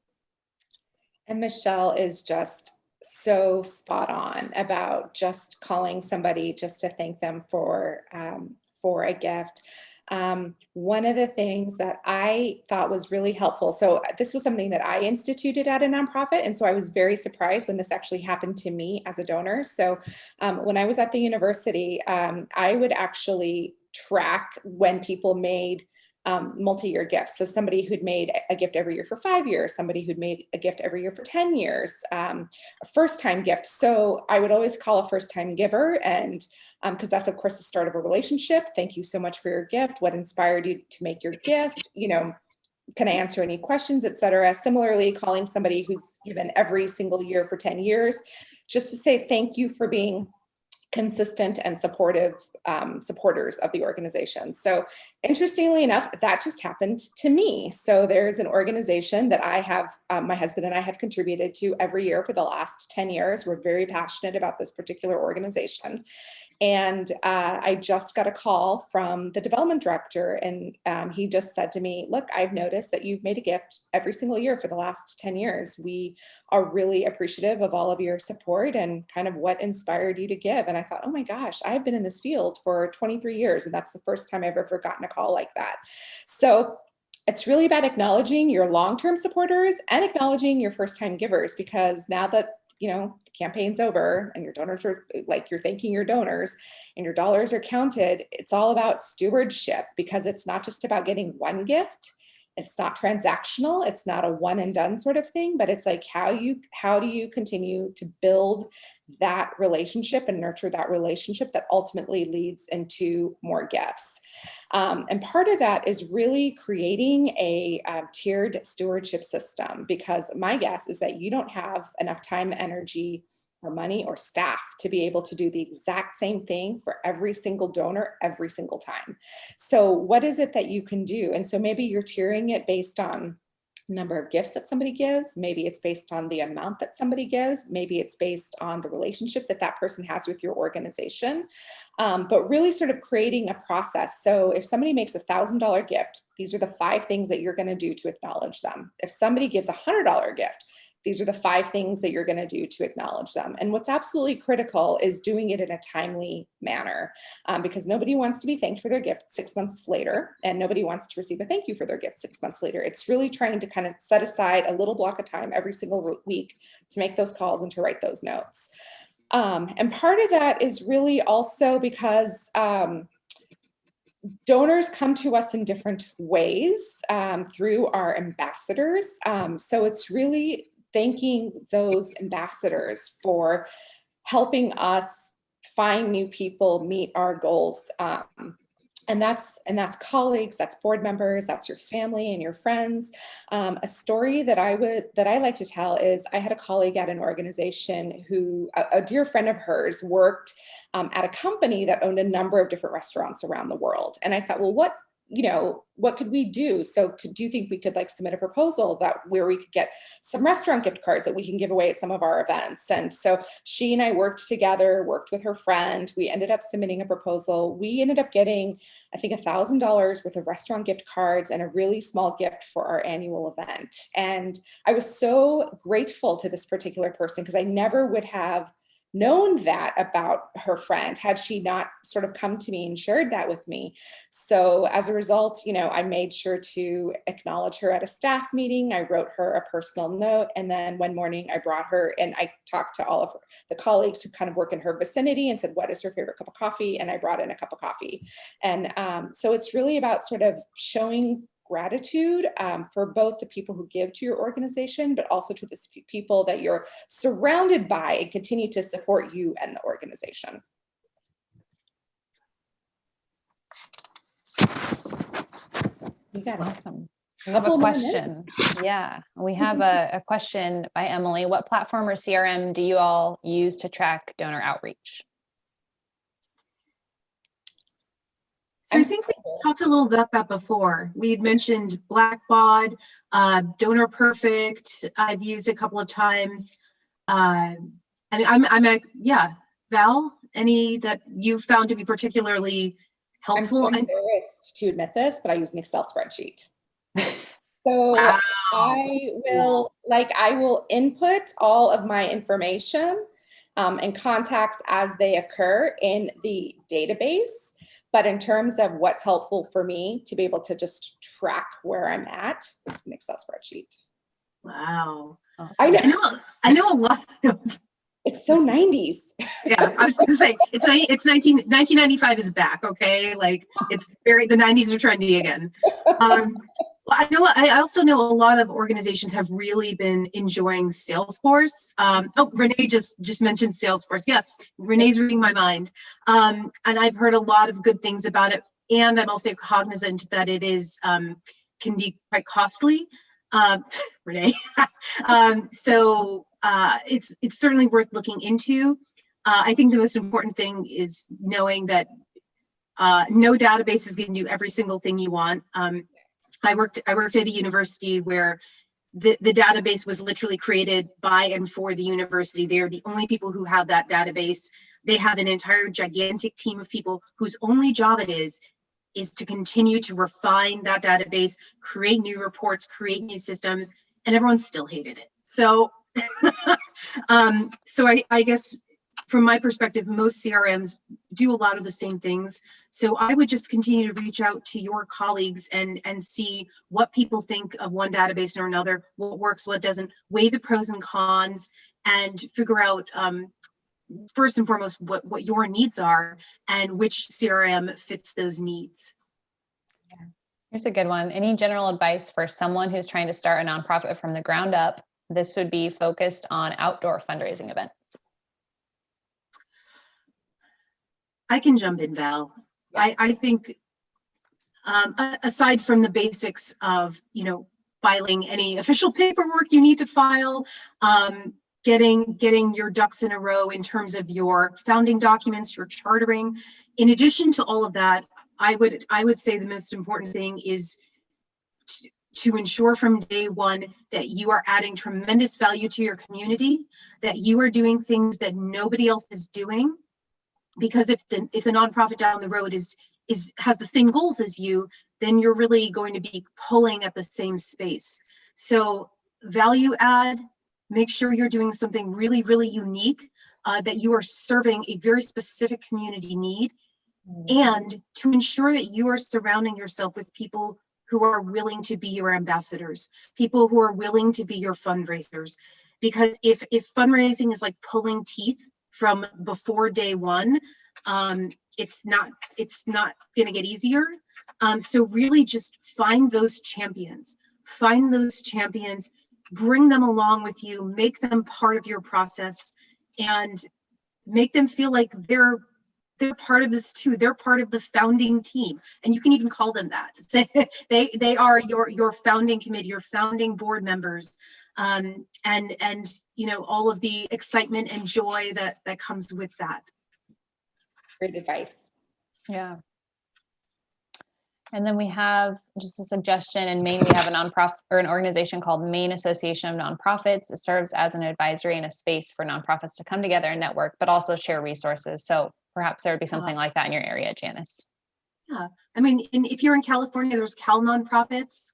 Speaker 3: And Michelle is just so spot on about just calling somebody just to thank them for a gift. One of the things that I thought was really helpful, so this was something that I instituted at a nonprofit, and so I was very surprised when this actually happened to me as a donor. So when I was at the university, I would actually track when people made multi-year gifts. So somebody who'd made a gift every year for 5 years, somebody who'd made a gift every year for 10 years, a first-time gift. So I would always call a first-time giver, and because that's of course the start of a relationship. Thank you so much for your gift. What inspired you to make your gift? You know, can I answer any questions, etc. Similarly, calling somebody who's given every single year for 10 years, just to say thank you for being consistent and supportive supporters of the organization. So interestingly enough, that just happened to me. So there's an organization that I have, my husband and I have contributed to every year for the last 10 years. We're very passionate about this particular organization. And I just got a call from the development director, and he just said to me, look, I've noticed that you've made a gift every single year for the last 10 years. We are really appreciative of all of your support and kind of what inspired you to give. And I thought, oh my gosh, I've been in this field for 23 years, and that's the first time I've ever gotten a call like that. So it's really about acknowledging your long-term supporters and acknowledging your first-time givers, because now that the campaign's over and your donors are like, you're thanking your donors and your dollars are counted, it's all about stewardship, because it's not just about getting one gift. It's not transactional. It's not a one and done sort of thing, but it's like, how do you continue to build that relationship and nurture that relationship that ultimately leads into more gifts. And part of that is really creating a tiered stewardship system, because my guess is that you don't have enough time, energy, or money or staff to be able to do the exact same thing for every single donor every single time. So what is it that you can do? And so maybe you're tiering it based on number of gifts that somebody gives. Maybe it's based on the amount that somebody gives. Maybe it's based on the relationship that that person has with your organization. But really sort of creating a process. So if somebody makes $1,000 gift, these are the 5 things that you're going to do to acknowledge them. If somebody gives $100 gift, these are the 5 things that you're going to do to acknowledge them. And what's absolutely critical is doing it in a timely manner, because nobody wants to be thanked for their gift 6 months later, and nobody wants to receive a thank you for their gift 6 months later. It's really trying to kind of set aside a little block of time every single week to make those calls and to write those notes. And part of that is really also because donors come to us in different ways through our ambassadors. So it's really thanking those ambassadors for helping us find new people, meet our goals. And that's colleagues, that's board members, that's your family and your friends. A story that I like to tell is, I had a colleague at an organization who, a dear friend of hers, worked at a company that owned a number of different restaurants around the world. And I thought, well, what could we do? So do you think we could submit a proposal where we could get some restaurant gift cards that we can give away at some of our events? And so she and I worked together, worked with her friend. We ended up submitting a proposal. We ended up getting, I think, $1,000 worth of restaurant gift cards and a really small gift for our annual event. And I was so grateful to this particular person, because I never would have known that about her friend had she not sort of come to me and shared that with me. So as a result, I made sure to acknowledge her at a staff meeting. I wrote her a personal note. And then one morning I brought her and I talked to all of the colleagues who kind of work in her vicinity and said, what is her favorite cup of coffee? And I brought in a cup of coffee. And so it's really about sort of showing gratitude for both the people who give to your organization, but also to the people that you're surrounded by and continue to support you and the organization. You got it.
Speaker 1: Awesome. We have a question. Yeah, we have a question by Emily. What platform or CRM do you all use to track donor outreach?
Speaker 4: So I think we talked a little about that before. We had mentioned Blackbaud, Donor Perfect. I've used a couple of times. Val, any that you found to be particularly helpful?
Speaker 3: I'm so embarrassed to admit this, but I use an Excel spreadsheet. So
Speaker 4: Wow.
Speaker 3: I will input all of my information and contacts as they occur in the database. But in terms of what's helpful for me to be able to just track where I'm at, an Excel spreadsheet.
Speaker 4: Wow.
Speaker 1: Awesome.
Speaker 4: I know a lot.
Speaker 3: It's so 90s.
Speaker 4: Yeah, I was gonna say it's 1995 is back. Okay, like it's the 90s are trendy again. I also know a lot of organizations have really been enjoying Salesforce. Renee just mentioned Salesforce. Yes, Renee's reading my mind. And I've heard a lot of good things about it. And I'm also cognizant that it is can be quite costly. Renee. So it's certainly worth looking into. I think the most important thing is knowing that no database is going to do every single thing you want. I worked at a university where the database was literally created by and for the university. They're the only people who have that database. They have an entire gigantic team of people whose only job it is to continue to refine that database, create new reports, create new systems, and everyone still hated it. So, I guess from my perspective, most CRMs do a lot of the same things. So I would just continue to reach out to your colleagues and see what people think of one database or another, what works, what doesn't, weigh the pros and cons, and figure out first and foremost what your needs are and which CRM fits those needs.
Speaker 1: Here's a good one. Any general advice for someone who's trying to start a nonprofit from the ground up? This would be focused on outdoor fundraising events.
Speaker 2: I can jump in, Val. Yeah. I think aside from the basics of, filing any official paperwork you need to file, getting your ducks in a row in terms of your founding documents, your chartering. In addition to all of that, I would say the most important thing is to ensure from day one that you are adding tremendous value to your community, that you are doing things that nobody else is doing. Because if the nonprofit down the road has the same goals as you, then you're really going to be pulling at the same space. So value add, make sure you're doing something really, really unique, that you are serving a very specific community need, and to ensure that you are surrounding yourself with people who are willing to be your ambassadors, people who are willing to be your fundraisers. Because if fundraising is like pulling teeth from before day one, it's not going to get easier. So really just find those champions, bring them along with you, make them part of your process, and make them feel like they're part of this too. They're part of the founding team, and you can even call them that. They are your founding committee, your founding board members. And all of the excitement and joy that comes with that.
Speaker 3: Great advice.
Speaker 1: Yeah. And then we have just a suggestion. In Maine, we have a nonprofit or an organization called Maine Association of Nonprofits. It serves as an advisory and a space for nonprofits to come together and network, but also share resources. So perhaps there would be something like that in your area, Janice.
Speaker 2: Yeah, I mean, if you're in California, there's Cal Nonprofits.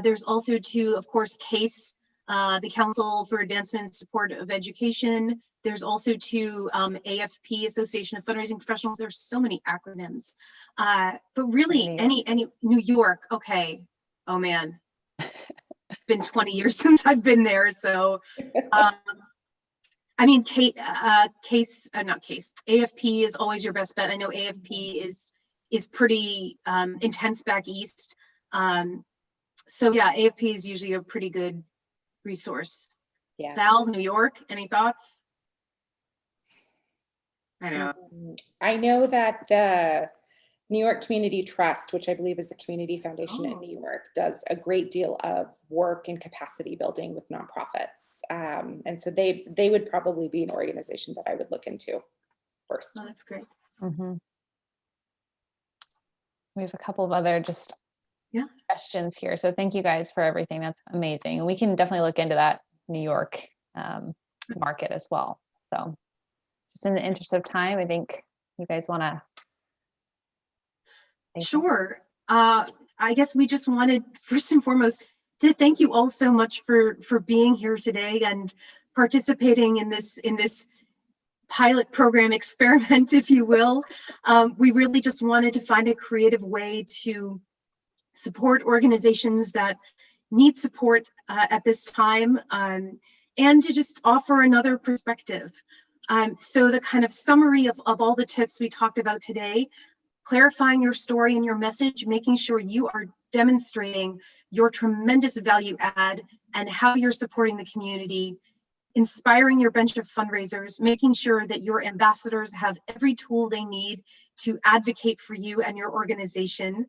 Speaker 2: There's also, too, of course, CASE.
Speaker 4: the Council for Advancement and Support of Education. There's also two AFP, Association of Fundraising Professionals. There's so many acronyms, but really any New York. Okay, oh man, it's been 20 years since I've been there. So, I mean, AFP is always your best bet. I know AFP is pretty intense back east. So yeah, AFP is usually a pretty good resource.
Speaker 3: Yeah.
Speaker 4: Val, New York, any thoughts?
Speaker 3: I know that the New York Community Trust, which I believe is the community foundation in New York, does a great deal of work and capacity building with nonprofits. And so they would probably be an organization that I would look into first.
Speaker 4: Oh, that's great.
Speaker 1: Mm-hmm. We have a couple of other questions here. So thank you guys for everything. That's amazing. And we can definitely look into that New York market as well. So just in the interest of time, I think you guys want to.
Speaker 4: Sure. I guess we just wanted, first and foremost, to thank you all so much for being here today and participating in this pilot program experiment, if you will. We really just wanted to find a creative way to support organizations that need support at this time, and to just offer another perspective. So the kind of summary of all the tips we talked about today: clarifying your story and your message, making sure you are demonstrating your tremendous value add and how you're supporting the community, inspiring your bench of fundraisers, making sure that your ambassadors have every tool they need to advocate for you and your organization,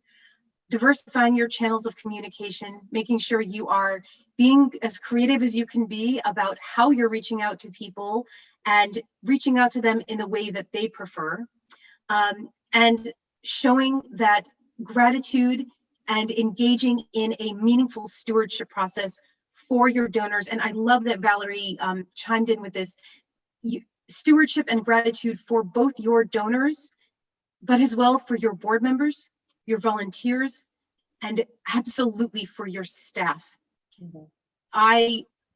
Speaker 4: diversifying your channels of communication, making sure you are being as creative as you can be about how you're reaching out to people and reaching out to them in the way that they prefer, and showing that gratitude and engaging in a meaningful stewardship process for your donors. And I love that Valerie chimed in with this: stewardship and gratitude for both your donors, but as well for your board members, your volunteers, and absolutely for your staff. Mm-hmm.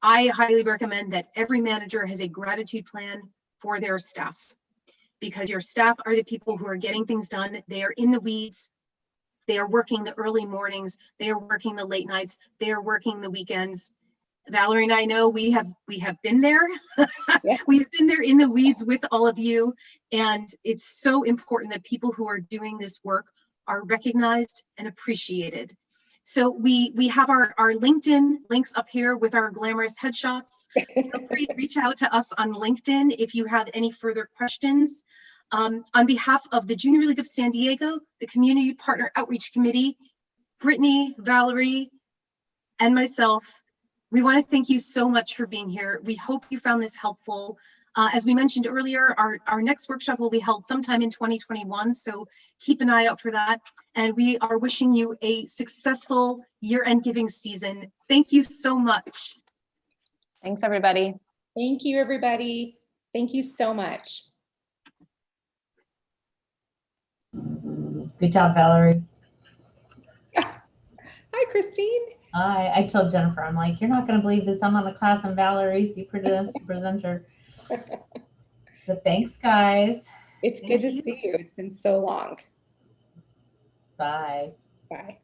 Speaker 4: I highly recommend that every manager has a gratitude plan for their staff, because your staff are the people who are getting things done. They are in the weeds. They are working the early mornings. They are working the late nights. They are working the weekends. Valerie and I know we have been there. Yeah. We've been there in the weeds with all of you. And it's so important that people who are doing this work are recognized and appreciated. So we have our LinkedIn links up here with our glamorous headshots. Feel free to reach out to us on LinkedIn if you have any further questions. On behalf of the Junior League of San Diego, the Community Partner Outreach Committee, Brittany, Valerie, and myself, we want to thank you so much for being here. We hope you found this helpful. As we mentioned earlier, our next workshop will be held sometime in 2021, so keep an eye out for that. And we are wishing you a successful year-end giving season. Thank you so much.
Speaker 1: Thanks, everybody.
Speaker 3: Thank you, everybody. Thank you so much.
Speaker 6: Good job, Valerie.
Speaker 3: Hi, Christine.
Speaker 6: I told Jennifer, I'm like, you're not going to believe this. I'm on a class on Valerie's the presenter. But thanks, guys.
Speaker 3: It's good to see you. It's been so long.
Speaker 6: Bye.
Speaker 3: Bye.